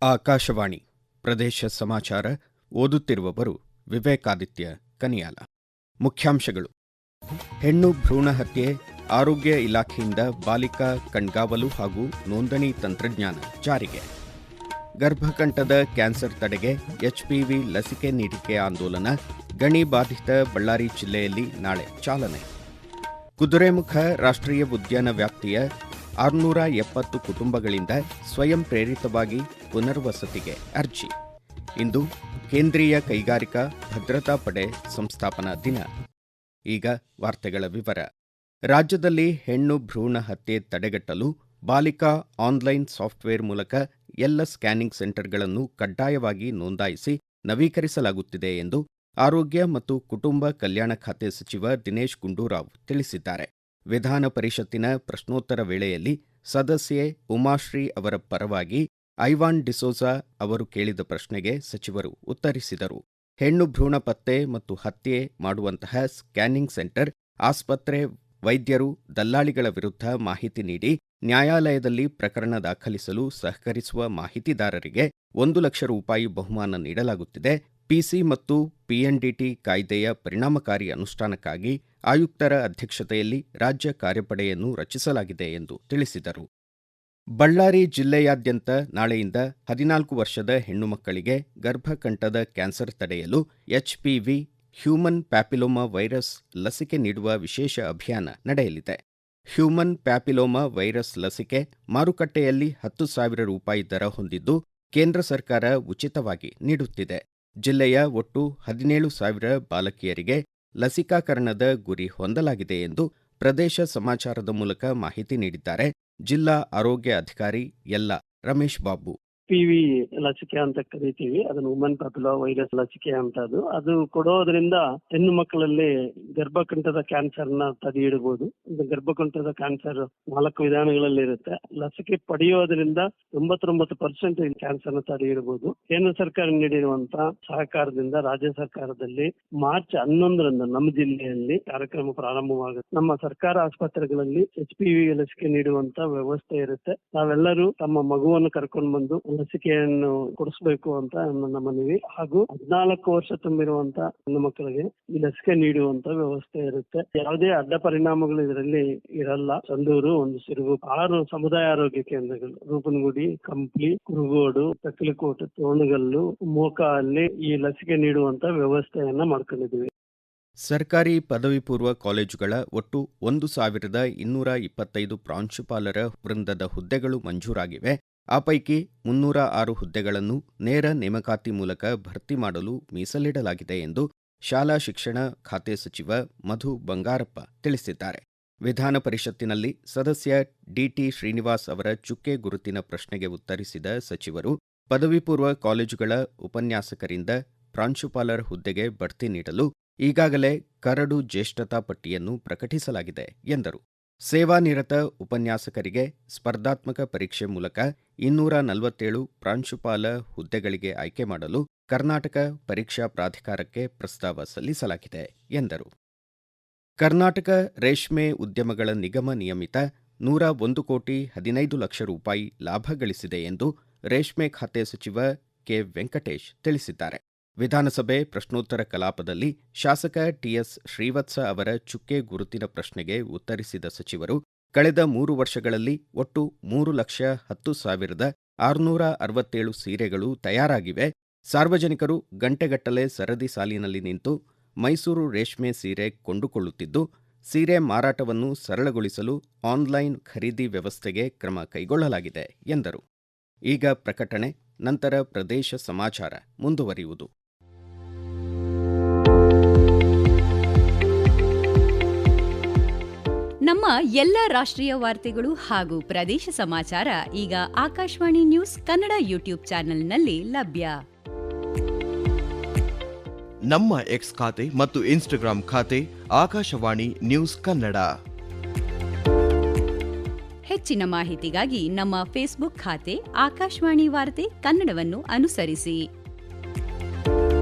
ಆಕಾಶವಾಣಿ ಪ್ರದೇಶ ಸಮಾಚಾರ ಓದುತ್ತಿರುವವರು ವಿವೇಕಾದಿತ್ಯ ಕನಿಯಾಲ. ಮುಖ್ಯಾಂಶಗಳು: ಹೆಣ್ಣು ಭ್ರೂಣ ಹತ್ಯೆ, ಆರೋಗ್ಯ ಇಲಾಖೆಯಿಂದ ಬಾಲಿಕಾ ಕಣ್ಗಾವಲು ಹಾಗೂ ನೋಂದಣಿ ತಂತ್ರಜ್ಞಾನ ಜಾರಿಗೆ. ಗರ್ಭಕಂಠದ ಕ್ಯಾನ್ಸರ್ ತಡೆಗೆ ಎಚ್ಪಿವಿ ಲಸಿಕೆ ನೀಡಿಕೆ ಆಂದೋಲನ, ಗಣಿ ಬಾಧಿತ ಬಳ್ಳಾರಿ ಜಿಲ್ಲೆಯಲ್ಲಿ ನಾಳೆ ಚಾಲನೆ. ಕುದುರೆಮುಖ ರಾಷ್ಟ್ರೀಯ ಉದ್ಯಾನ ವ್ಯಾಪ್ತಿಯ 670 ಕುಟುಂಬಗಳಿಂದ ಸ್ವಯಂ ಪ್ರೇರಿತವಾಗಿ ಪುನರ್ವಸತಿಗೆ ಅರ್ಜಿ. ಇಂದು ಕೇಂದ್ರೀಯ ಕೈಗಾರಿಕಾ ಭದ್ರತಾ ಪಡೆ ಸಂಸ್ಥಾಪನಾ ದಿನ. ಈಗ ವಾರ್ತೆಗಳ ವಿವರ. ರಾಜ್ಯದಲ್ಲಿ ಹೆಣ್ಣು ಭ್ರೂಣ ಹತ್ಯೆ ತಡೆಗಟ್ಟಲು ಬಾಲಿಕಾ ಆನ್ಲೈನ್ ಸಾಫ್ಟ್ವೇರ್ ಮೂಲಕ ಎಲ್ಲ ಸ್ಕ್ಯಾನಿಂಗ್ ಸೆಂಟರ್ಗಳನ್ನು ಕಡ್ಡಾಯವಾಗಿ ನೋಂದಾಯಿಸಿ ನವೀಕರಿಸಲಾಗುತ್ತಿದೆ ಎಂದು ಆರೋಗ್ಯ ಮತ್ತು ಕುಟುಂಬ ಕಲ್ಯಾಣ ಖಾತೆ ಸಚಿವ ದಿನೇಶ್ ಗುಂಡೂರಾವ್ ತಿಳಿಸಿದ್ದಾರೆ. ವಿಧಾನ ಪರಿಷತ್ತಿನ ಪ್ರಶ್ನೋತ್ತರ ವೇಳೆಯಲ್ಲಿ ಸದಸ್ಯೆ ಉಮಾಶ್ರೀ ಅವರ ಪರವಾಗಿ ಐವಾನ್ ಡಿಸೋಜಾ ಅವರು ಕೇಳಿದ ಪ್ರಶ್ನೆಗೆ ಸಚಿವರು ಉತ್ತರಿಸಿದರು. ಹೆಣ್ಣು ಭ್ರೂಣ ಪತ್ತೆ ಮತ್ತು ಹತ್ಯೆ ಮಾಡುವಂತಹ ಸ್ಕ್ಯಾನಿಂಗ್ ಸೆಂಟರ್, ಆಸ್ಪತ್ರೆ, ವೈದ್ಯರು, ದಲ್ಲಾಳಿಗಳ ವಿರುದ್ಧ ಮಾಹಿತಿ ನೀಡಿ ನ್ಯಾಯಾಲಯದಲ್ಲಿ ಪ್ರಕರಣ ದಾಖಲಿಸಲು ಸಹಕರಿಸುವ ಮಾಹಿತಿದಾರರಿಗೆ 1 ಲಕ್ಷ ರೂಪಾಯಿ ಬಹುಮಾನ ನೀಡಲಾಗುತ್ತಿದೆ. ಪಿಸಿ ಮತ್ತು ಪಿಎನ್ಡಿಟಿ ಕಾಯ್ದೆಯ ಪರಿಣಾಮಕಾರಿ ಅನುಷ್ಠಾನಕ್ಕಾಗಿ ಆಯುಕ್ತರ ಅಧ್ಯಕ್ಷತೆಯಲ್ಲಿ ರಾಜ್ಯ ಕಾರ್ಯಪಡೆಯನ್ನು ರಚಿಸಲಾಗಿದೆ ಎಂದು ತಿಳಿಸಿದರು. ಬಳ್ಳಾರಿ ಜಿಲ್ಲೆಯಾದ್ಯಂತ ನಾಳೆಯಿಂದ 14 ವರ್ಷದ ಹೆಣ್ಣು ಮಕ್ಕಳಿಗೆ ಗರ್ಭಕಂಠದ ಕ್ಯಾನ್ಸರ್ ತಡೆಯಲು ಎಚ್ಪಿವಿ ಹ್ಯೂಮನ್ ಪ್ಯಾಪಿಲೋಮಾ ವೈರಸ್ ಲಸಿಕೆ ನೀಡುವ ವಿಶೇಷ ಅಭಿಯಾನ ನಡೆಯಲಿದೆ. ಹ್ಯೂಮನ್ ಪ್ಯಾಪಿಲೋಮಾ ವೈರಸ್ ಲಸಿಕೆ ಮಾರುಕಟ್ಟೆಯಲ್ಲಿ 10,000 ರೂಪಾಯಿ ದರ ಹೊಂದಿದ್ದು, ಕೇಂದ್ರ ಸರ್ಕಾರ ಉಚಿತವಾಗಿ ನೀಡುತ್ತಿದೆ. ಜಿಲ್ಲೆಯ ಒಟ್ಟು 17,000 ಬಾಲಕಿಯರಿಗೆ ಲಸಿಕಾಕರಣದ ಗುರಿ ಹೊಂದಲಾಗಿದೆ ಎಂದು ಪ್ರದೇಶ ಸಮಾಚಾರದ ಮೂಲಕ ಮಾಹಿತಿ ನೀಡಿದ್ದಾರೆ ಜಿಲ್ಲಾ ಆರೋಗ್ಯ ಅಧಿಕಾರಿ ಯಲ್ಲಾ ರಮೇಶ್ ಬಾಬು. ಪಿವಿ ಲಸಿಕೆ ಅಂತ ಕರಿತೀವಿ, ಅದನ್ನು ವುಮನ್ ಪ್ಯಾಪಿಲೋ ವೈರಸ್ ಲಸಿಕೆ ಅಂತ. ಅದು ಕೊಡೋದ್ರಿಂದ ಹೆಣ್ಣು ಮಕ್ಕಳಲ್ಲಿ ಗರ್ಭಕಂಠದ ಕ್ಯಾನ್ಸರ್ ನ ತಡೆ ಹಿಡಬಹುದು. ಗರ್ಭಕಂಠದ ಕ್ಯಾನ್ಸರ್ 4 ವಿಧಾನಗಳಲ್ಲಿ ಇರುತ್ತೆ. ಲಸಿಕೆ ಪಡೆಯೋದ್ರಿಂದ 99% ಕ್ಯಾನ್ಸರ್ ನ ತಡೆ ಹಿಡಬಹುದು. ಕೇಂದ್ರ ಸರ್ಕಾರ ನೀಡಿರುವಂತಹ ಸಹಕಾರದಿಂದ ರಾಜ್ಯ ಸರ್ಕಾರದಲ್ಲಿ ಮಾರ್ಚ್ 11ರಂದು ನಮ್ಮ ಜಿಲ್ಲೆಯಲ್ಲಿ ಕಾರ್ಯಕ್ರಮ ಪ್ರಾರಂಭವಾಗುತ್ತೆ. ನಮ್ಮ ಸರ್ಕಾರ ಆಸ್ಪತ್ರೆಗಳಲ್ಲಿ HPV ಲಸಿಕೆ ನೀಡುವಂತ ವ್ಯವಸ್ಥೆ ಇರುತ್ತೆ. ನಾವೆಲ್ಲರೂ ತಮ್ಮ ಮಗುವನ್ನು ಕರ್ಕೊಂಡು ಬಂದು ಲಸಿಕೆಯನ್ನು ಕೊಡಿಸಬೇಕು ಅಂತ ನನ್ನ ಮನವಿ. ಹಾಗೂ 14 ವರ್ಷ ತುಂಬಿರುವಂತ ಹೆಣ್ಣು ಮಕ್ಕಳಿಗೆ ಈ ಲಸಿಕೆ ನೀಡುವಂತ ವ್ಯವಸ್ಥೆ ಇರುತ್ತೆ. ಯಾವುದೇ ಅಡ್ಡ ಪರಿಣಾಮಗಳು ಇದರಲ್ಲಿ ಇರಲ್ಲ. ಸಂದೂರು, ಒಂದು ಸಿರುಗು 6 ಸಮುದಾಯ ಆರೋಗ್ಯ ಕೇಂದ್ರಗಳು, ರೂಪನಗುಡಿ, ಕಂಪ್ಲಿ, ಕುರುಗೋಡು, ತಕ್ಕಲಕೋಟೆ, ತೋಣಗಲ್ಲು, ಮೋಕ ಅಲ್ಲಿ ಈ ಲಸಿಕೆ ನೀಡುವಂತ ವ್ಯವಸ್ಥೆಯನ್ನ ಮಾಡ್ಕೊಂಡಿದ್ದೀವಿ. ಸರ್ಕಾರಿ ಪದವಿ ಪೂರ್ವ ಕಾಲೇಜುಗಳ ಒಟ್ಟು 1,225 ಪ್ರಾಂಶುಪಾಲರ ವೃಂದದ ಹುದ್ದೆಗಳು ಮಂಜೂರಾಗಿವೆ. ಆ ಪೈಕಿ 306 ಹುದ್ದೆಗಳನ್ನು ನೇರ ನೇಮಕಾತಿ ಮೂಲಕ ಭರ್ತಿ ಮಾಡಲು ಮೀಸಲಿಡಲಾಗಿದೆ ಎಂದು ಶಾಲಾ ಶಿಕ್ಷಣ ಖಾತೆ ಸಚಿವ ಮಧು ಬಂಗಾರಪ್ಪ ತಿಳಿಸಿದ್ದಾರೆ. ವಿಧಾನ ಪರಿಷತ್ತಿನಲ್ಲಿ ಸದಸ್ಯ ಡಿಟಿ ಶ್ರೀನಿವಾಸ್ ಅವರ ಚುಕ್ಕೆ ಗುರುತಿನ ಪ್ರಶ್ನೆಗೆ ಉತ್ತರಿಸಿದ ಸಚಿವರು, ಪದವಿ ಪೂರ್ವ ಕಾಲೇಜುಗಳ ಉಪನ್ಯಾಸಕರಿಂದ ಪ್ರಾಂಶುಪಾಲರ ಹುದ್ದೆಗೆ ಬಡ್ತಿ ನೀಡಲು ಈಗಾಗಲೇ ಕರಡು ಜ್ಯೇಷ್ಠತಾ ಪಟ್ಟಿಯನ್ನು ಪ್ರಕಟಿಸಲಾಗಿದೆ ಎಂದರು. ಸೇವಾನಿರತ ಉಪನ್ಯಾಸಕರಿಗೆ ಸ್ಪರ್ಧಾತ್ಮಕ ಪರೀಕ್ಷೆ ಮೂಲಕ 247 ಪ್ರಾಂಶುಪಾಲ ಹುದ್ದೆಗಳಿಗೆ ಆಯ್ಕೆ ಮಾಡಲು ಕರ್ನಾಟಕ ಪರೀಕ್ಷಾ ಪ್ರಾಧಿಕಾರಕ್ಕೆ ಪ್ರಸ್ತಾವ ಸಲ್ಲಿಸಲಾಗಿದೆ ಎಂದರು. ಕರ್ನಾಟಕ ರೇಷ್ಮೆ ಉದ್ಯಮಗಳ ನಿಗಮ ನಿಯಮಿತ 101 ಕೋಟಿ 15 ಲಕ್ಷ ರೂಪಾಯಿ ಲಾಭ ಗಳಿಸಿದೆ ಎಂದು ರೇಷ್ಮೆ ಖಾತೆ ಸಚಿವ ಕೆ. ವೆಂಕಟೇಶ್ ತಿಳಿಸಿದ್ದಾರೆ. ವಿಧಾನಸಭೆ ಪ್ರಶ್ನೋತ್ತರ ಕಲಾಪದಲ್ಲಿ ಶಾಸಕ ಟಿಎಸ್ ಶ್ರೀವತ್ಸ ಅವರ ಚುಕ್ಕೆ ಗುರುತಿನ ಪ್ರಶ್ನೆಗೆ ಉತ್ತರಿಸಿದ ಸಚಿವರು, ಕಳೆದ 3 ವರ್ಷಗಳಲ್ಲಿ ಒಟ್ಟು 3,10,667 ಸೀರೆಗಳು ತಯಾರಾಗಿವೆ. ಸಾರ್ವಜನಿಕರು ಗಂಟೆಗಟ್ಟಲೆ ಸರದಿ ಸಾಲಿನಲ್ಲಿ ನಿಂತು ಮೈಸೂರು ರೇಷ್ಮೆ ಸೀರೆ ಕೊಂಡುಕೊಳ್ಳುತ್ತಿದ್ದು, ಸೀರೆ ಮಾರಾಟವನ್ನು ಸರಳಗೊಳಿಸಲು ಆನ್ಲೈನ್ ಖರೀದಿ ವ್ಯವಸ್ಥೆಗೆ ಕ್ರಮ ಕೈಗೊಳ್ಳಲಾಗಿದೆ ಎಂದರು. ಈಗ ಪ್ರಕಟಣೆ, ನಂತರ ಪ್ರದೇಶ ಸಮಾಚಾರ ಮುಂದುವರಿಯುವುದು. ನಮ್ಮ ಎಲ್ಲ ರಾಷ್ಟ್ರೀಯ ವಾರ್ತೆಗಳು ಹಾಗೂ ಪ್ರದೇಶ ಸಮಾಚಾರ ಈಗ ಆಕಾಶವಾಣಿ ನ್ಯೂಸ್ ಕನ್ನಡ ಯೂಟ್ಯೂಬ್ ಚಾನೆಲ್ನಲ್ಲಿ ಲಭ್ಯ. ನಮ್ಮ ಎಕ್ಸ್ ಖಾತೆ ಮತ್ತು ಇನ್ಸ್ಟಾಗ್ರಾಂ ಖಾತೆ ಆಕಾಶವಾಣಿ ನ್ಯೂಸ್ ಕನ್ನಡ. ಹೆಚ್ಚಿನ ಮಾಹಿತಿಗಾಗಿ ನಮ್ಮ ಫೇಸ್ಬುಕ್ ಖಾತೆ ಆಕಾಶವಾಣಿ ವಾರ್ತೆ ಕನ್ನಡವನ್ನು ಅನುಸರಿಸಿ.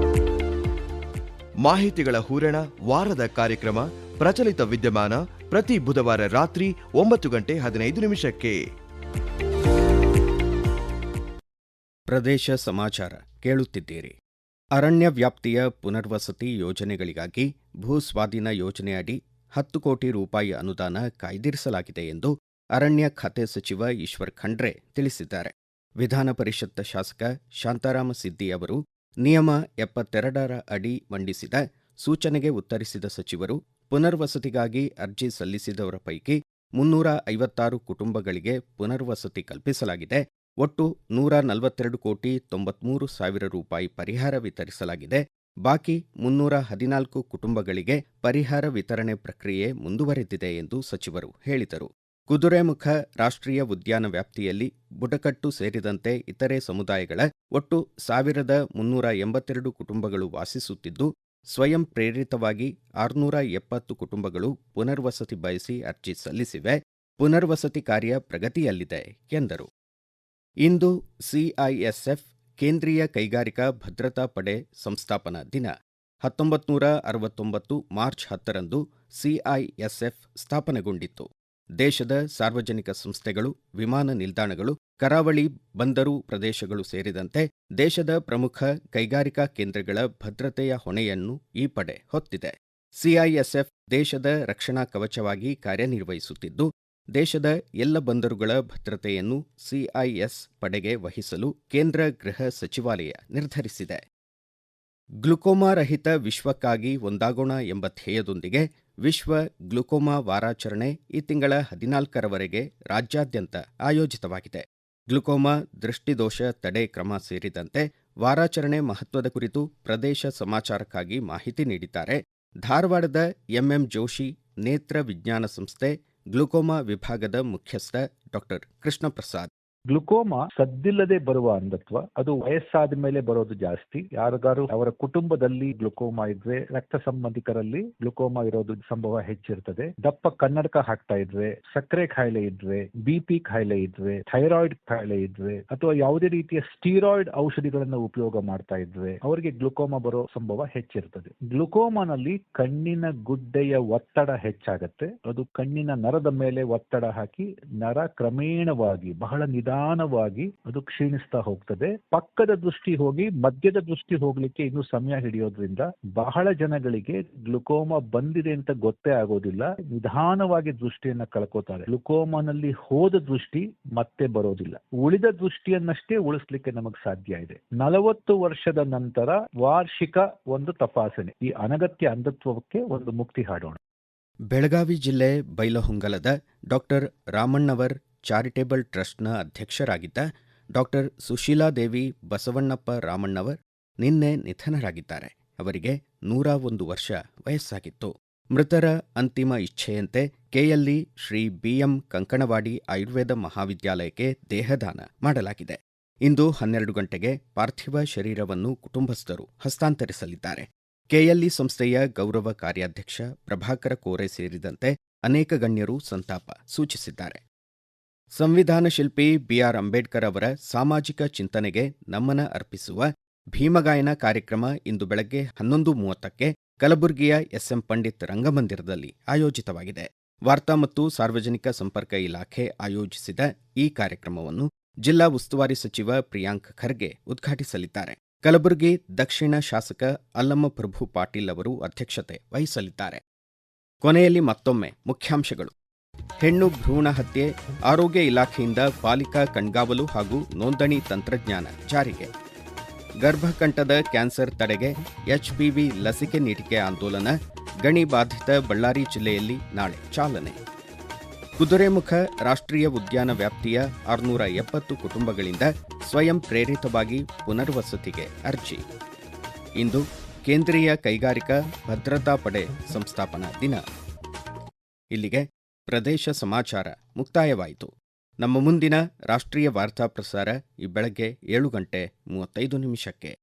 ಮಾಹಿತಿಗಳ ಹೂರಣ ವಾರದ ಕಾರ್ಯಕ್ರಮ ಪ್ರಚಲಿತ ವಿದ್ಯಮಾನ ಪ್ರತಿ ಬುಧವಾರ ರಾತ್ರಿ 9:15 ಪ್ರದೇಶ ಸಮಾಚಾರ ಕೇಳುತ್ತಿದ್ದೀರಿ. ಅರಣ್ಯ ವ್ಯಾಪ್ತಿಯ ಪುನರ್ವಸತಿ ಯೋಜನೆಗಳಿಗಾಗಿ ಭೂ ಸ್ವಾಧೀನ ಯೋಜನೆಯಡಿ 10 ಕೋಟಿ ರೂಪಾಯಿ ಅನುದಾನ ಕಾಯ್ದಿರಿಸಲಾಗಿದೆ ಎಂದು ಅರಣ್ಯ ಖಾತೆ ಸಚಿವ ಈಶ್ವರ್ ಖಂಡ್ರೆ ತಿಳಿಸಿದ್ದಾರೆ. ವಿಧಾನ ಪರಿಷತ್ ಶಾಸಕ ಶಾಂತಾರಾಮ ಸಿದ್ದಿ ಅವರು ನಿಯಮ 72ರ ಅಡಿ ಮಂಡಿಸಿದ ಸೂಚನೆಗೆ ಉತ್ತರಿಸಿದ ಸಚಿವರು, ಪುನರ್ವಸತಿಗಾಗಿ ಅರ್ಜಿ ಸಲ್ಲಿಸಿದವರ ಪೈಕಿ 356 ಕುಟುಂಬಗಳಿಗೆ ಪುನರ್ವಸತಿ ಕಲ್ಪಿಸಲಾಗಿದೆ. ಒಟ್ಟು 142 ಕೋಟಿ 93 ಸಾವಿರ ರೂಪಾಯಿ ಪರಿಹಾರ ವಿತರಿಸಲಾಗಿದೆ. ಬಾಕಿ 314 ಕುಟುಂಬಗಳಿಗೆ ಪರಿಹಾರ ವಿತರಣೆ ಪ್ರಕ್ರಿಯೆ ಮುಂದುವರೆದಿದೆ ಎಂದು ಸಚಿವರು ಹೇಳಿದರು. ಕುದುರೆಮುಖ ರಾಷ್ಟ್ರೀಯ ಉದ್ಯಾನ ವ್ಯಾಪ್ತಿಯಲ್ಲಿ ಬುಡಕಟ್ಟು ಸೇರಿದಂತೆ ಇತರೆ ಸಮುದಾಯಗಳ ಒಟ್ಟು 1382 ಕುಟುಂಬಗಳು ವಾಸಿಸುತ್ತಿದ್ದು, ಸ್ವಯಂ ಪ್ರೇರಿತವಾಗಿ 670 ಕುಟುಂಬಗಳು ಪುನರ್ವಸತಿ ಬಯಸಿ ಅರ್ಜಿ ಸಲ್ಲಿಸಿವೆ. ಪುನರ್ವಸತಿ ಕಾರ್ಯ ಪ್ರಗತಿಯಲ್ಲಿದೆ ಎಂದರು. ಇಂದು ಸಿಐಎಸ್ಎಫ್ ಕೇಂದ್ರೀಯ ಕೈಗಾರಿಕಾ ಭದ್ರತಾ ಪಡೆ ಸಂಸ್ಥಾಪನಾ ದಿನ. 1969 ಮಾರ್ಚ್ 10ರಂದು ಸಿಐಎಸ್ಎಫ್ ಸ್ಥಾಪನೆಗೊಂಡಿತ್ತು. ದೇಶದ ಸಾರ್ವಜನಿಕ ಸಂಸ್ಥೆಗಳು, ವಿಮಾನ ನಿಲ್ದಾಣಗಳು, ಕರಾವಳಿ ಬಂದರು ಪ್ರದೇಶಗಳು ಸೇರಿದಂತೆ ದೇಶದ ಪ್ರಮುಖ ಕೈಗಾರಿಕಾ ಕೇಂದ್ರಗಳ ಭದ್ರತೆಯ ಹೊಣೆಯನ್ನು ಈ ಪಡೆ ಹೊತ್ತಿದೆ. ಸಿಐಎಸ್ಎಫ್ ದೇಶದ ರಕ್ಷಣಾ ಕವಚವಾಗಿ ಕಾರ್ಯನಿರ್ವಹಿಸುತ್ತಿದ್ದು, ದೇಶದ ಎಲ್ಲ ಬಂದರುಗಳ ಭದ್ರತೆಯನ್ನು ಸಿಐಎಸ್ ಪಡೆಗೆ ವಹಿಸಲು ಕೇಂದ್ರ ಗೃಹ ಸಚಿವಾಲಯ ನಿರ್ಧರಿಸಿದೆ. ಗ್ಲುಕೋಮಾ ರಹಿತ ವಿಶ್ವಕ್ಕಾಗಿ ಒಂದಾಗೋಣ ಎಂಬ ಧ್ಯೇಯದೊಂದಿಗೆ ವಿಶ್ವ ಗ್ಲುಕೋಮಾ ವಾರಾಚರಣೆ ಈ ತಿಂಗಳ 14ರವರೆಗೆ ರಾಜ್ಯಾದ್ಯಂತ ಆಯೋಜಿತವಾಗಿದೆ. ಗ್ಲುಕೋಮಾ, ದೃಷ್ಟಿದೋಷ ತಡೆ ಕ್ರಮ ಸೇರಿದಂತೆ ವಾರಾಚರಣೆ ಮಹತ್ವದ ಕುರಿತು ಪ್ರದೇಶ ಸಮಾಚಾರಕ್ಕಾಗಿ ಮಾಹಿತಿ ನೀಡಿದ್ದಾರೆ ಧಾರವಾಡದ ಎಂಎಂ ಜೋಶಿ ನೇತ್ರ ವಿಜ್ಞಾನ ಸಂಸ್ಥೆ ಗ್ಲುಕೋಮಾ ವಿಭಾಗದ ಮುಖ್ಯಸ್ಥ ಡಾಕ್ಟರ್ ಕೃಷ್ಣ ಪ್ರಸಾದ್. ಗ್ಲುಕೋಮಾ ಸದ್ದಿಲ್ಲದೆ ಬರುವ ಅಂಧತ್ವ. ಅದು ವಯಸ್ಸಾದ ಮೇಲೆ ಬರೋದು ಜಾಸ್ತಿ. ಯಾರಿಗಾರು ಅವರ ಕುಟುಂಬದಲ್ಲಿ ಗ್ಲುಕೋಮಾ ಇದ್ರೆ, ರಕ್ತ ಸಂಬಂಧಿಕರಲ್ಲಿ ಗ್ಲುಕೋಮಾ ಇರೋದು ಸಂಭವ ಹೆಚ್ಚಿರ್ತದೆ. ದಪ್ಪ ಕನ್ನಡಕ ಹಾಕ್ತಾ ಇದ್ರೆ, ಸಕ್ಕರೆ ಕಾಯಿಲೆ ಇದ್ರೆ, ಬಿಪಿ ಕಾಯಿಲೆ ಇದ್ರೆ, ಥೈರಾಯ್ಡ್ ಕಾಯಿಲೆ ಇದ್ರೆ, ಅಥವಾ ಯಾವುದೇ ರೀತಿಯ ಸ್ಟೀರಾಯ್ಡ್ ಔಷಧಿಗಳನ್ನು ಉಪಯೋಗ ಮಾಡ್ತಾ ಇದ್ರೆ ಅವರಿಗೆ ಗ್ಲುಕೋಮಾ ಬರೋ ಸಂಭವ ಹೆಚ್ಚಿರ್ತದೆ. ಗ್ಲುಕೋಮಾನಲ್ಲಿ ಕಣ್ಣಿನ ಗುಡ್ಡೆಯ ಒತ್ತಡ ಹೆಚ್ಚಾಗತ್ತೆ. ಅದು ಕಣ್ಣಿನ ನರದ ಮೇಲೆ ಒತ್ತಡ ಹಾಕಿ ನರ ಕ್ರಮೇಣವಾಗಿ ಬಹಳ ನಿಧಾನವಾಗಿ ಅದು ಕ್ಷೀಣಿಸ್ತಾ ಹೋಗ್ತದೆ. ಪಕ್ಕದ ದೃಷ್ಟಿ ಹೋಗಿ ಮಧ್ಯದ ದೃಷ್ಟಿ ಹೋಗ್ಲಿಕ್ಕೆ ಇನ್ನೂ ಸಮಯ ಹಿಡಿಯೋದ್ರಿಂದ ಬಹಳ ಜನಗಳಿಗೆ ಗ್ಲುಕೋಮಾ ಬಂದಿದೆ ಅಂತ ಗೊತ್ತೇ ಆಗೋದಿಲ್ಲ. ನಿಧಾನವಾಗಿ ದೃಷ್ಟಿಯನ್ನ ಕಳ್ಕೋತಾರೆ. ಗ್ಲುಕೋಮಾನಲ್ಲಿ ಹೋದ ದೃಷ್ಟಿ ಮತ್ತೆ ಬರೋದಿಲ್ಲ. ಉಳಿದ ದೃಷ್ಟಿಯನ್ನಷ್ಟೇ ಉಳಿಸ್ಲಿಕ್ಕೆ ನಮಗೆ ಸಾಧ್ಯ ಇದೆ. 40 ವರ್ಷದ ನಂತರ ವಾರ್ಷಿಕ ಒಂದು ತಪಾಸಣೆ. ಈ ಅನಗತ್ಯ ಅಂಧತ್ವಕ್ಕೆ ಒಂದು ಮುಕ್ತಿ ಹಾಡೋಣ. ಬೆಳಗಾವಿ ಜಿಲ್ಲೆ ಬೈಲಹೊಂಗಲದ ಡಾಕ್ಟರ್ ರಾಮಣ್ಣವರ್ ಚಾರಿಟೇಬಲ್ ಟ್ರಸ್ಟ್ನ ಅಧ್ಯಕ್ಷರಾಗಿದ್ದ ಡಾಕ್ಟರ್ ಸುಶೀಲಾದೇವಿ ಬಸವಣ್ಣಪ್ಪ ರಾಮಣ್ಣವರ್ ನಿನ್ನೆ ನಿಧನರಾಗಿದ್ದಾರೆ. ಅವರಿಗೆ 101 ವರ್ಷ ವಯಸ್ಸಾಗಿತ್ತು. ಮೃತರ ಅಂತಿಮ ಇಚ್ಛೆಯಂತೆ ಕೆಎಲ್ಇ ಶ್ರೀ ಬಿಎಂ ಕಂಕಣವಾಡಿ ಆಯುರ್ವೇದ ಮಹಾವಿದ್ಯಾಲಯಕ್ಕೆ ದೇಹದಾನ ಮಾಡಲಾಗಿದೆ. ಇಂದು 12 ಗಂಟೆಗೆ ಪಾರ್ಥಿವ ಶರೀರವನ್ನು ಕುಟುಂಬಸ್ಥರು ಹಸ್ತಾಂತರಿಸಲಿದ್ದಾರೆ. ಕೆಎಲ್ಇ ಸಂಸ್ಥೆಯ ಗೌರವ ಕಾರ್ಯಾಧ್ಯಕ್ಷ ಪ್ರಭಾಕರ ಕೋರೆ ಸೇರಿದಂತೆ ಅನೇಕ ಗಣ್ಯರು ಸಂತಾಪ ಸೂಚಿಸಿದ್ದಾರೆ. ಸಂವಿಧಾನ ಶಿಲ್ಪಿ ಬಿಆರ್ ಅಂಬೇಡ್ಕರ್ ಅವರ ಸಾಮಾಜಿಕ ಚಿಂತನೆಗೆ ನಮನ ಅರ್ಪಿಸುವ ಭೀಮಗಾಯನ ಕಾರ್ಯಕ್ರಮ ಇಂದು ಬೆಳಗ್ಗೆ 11:30ಕ್ಕೆ ಕಲಬುರಗಿಯ ಎಸ್ಎಂ ಪಂಡಿತ್ ರಂಗಮಂದಿರದಲ್ಲಿ ಆಯೋಜಿತವಾಗಿದೆ. ವಾರ್ತಾ ಮತ್ತು ಸಾರ್ವಜನಿಕ ಸಂಪರ್ಕ ಇಲಾಖೆ ಆಯೋಜಿಸಿದ ಈ ಕಾರ್ಯಕ್ರಮವನ್ನು ಜಿಲ್ಲಾ ಉಸ್ತುವಾರಿ ಸಚಿವ ಪ್ರಿಯಾಂಕ್ ಖರ್ಗೆ ಉದ್ಘಾಟಿಸಲಿದ್ದಾರೆ. ಕಲಬುರಗಿ ದಕ್ಷಿಣ ಶಾಸಕ ಅಲ್ಲಮಪ್ರಭು ಪಾಟೀಲ್ ಅವರು ಅಧ್ಯಕ್ಷತೆ ವಹಿಸಲಿದ್ದಾರೆ. ಕೊನೆಯಲ್ಲಿ ಮತ್ತೊಮ್ಮೆ ಮುಖ್ಯಾಂಶಗಳು. ಹೆಣ್ಣು ಭ್ರೂಣ ಹತ್ಯೆ, ಆರೋಗ್ಯ ಇಲಾಖೆಯಿಂದ ಬಾಲಿಕಾ ಕಣ್ಗಾವಲು ಹಾಗೂ ನೋಂದಣಿ ತಂತ್ರಜ್ಞಾನ ಜಾರಿಗೆ. ಗರ್ಭಕಂಠದ ಕ್ಯಾನ್ಸರ್ ತಡೆಗೆ ಎಚ್ಪಿವಿ ಲಸಿಕೆ ನೀಡಿಕೆ ಆಂದೋಲನ, ಗಣಿ ಬಾಧಿತ ಬಳ್ಳಾರಿ ಜಿಲ್ಲೆಯಲ್ಲಿ ನಾಳೆ ಚಾಲನೆ. ಕುದುರೆಮುಖ ರಾಷ್ಟ್ರೀಯ ಉದ್ಯಾನ ವ್ಯಾಪ್ತಿಯ 670 ಕುಟುಂಬಗಳಿಂದ ಸ್ವಯಂ ಪ್ರೇರಿತವಾಗಿ ಪುನರ್ವಸತಿಗೆ ಅರ್ಜಿ. ಇಂದು ಕೇಂದ್ರೀಯ ಕೈಗಾರಿಕಾ ಭದ್ರತಾ ಪಡೆ ಸಂಸ್ಥಾಪನಾ ದಿನ. ಇಲ್ಲಿಗೆ ಪ್ರದೇಶ ಸಮಾಚಾರ ಮುಕ್ತಾಯವಾಯಿತು. ನಮ್ಮ ಮುಂದಿನ ರಾಷ್ಟ್ರೀಯ ವಾರ್ತಾ ಪ್ರಸಾರ ಈ ಬೆಳಗ್ಗೆ 7:35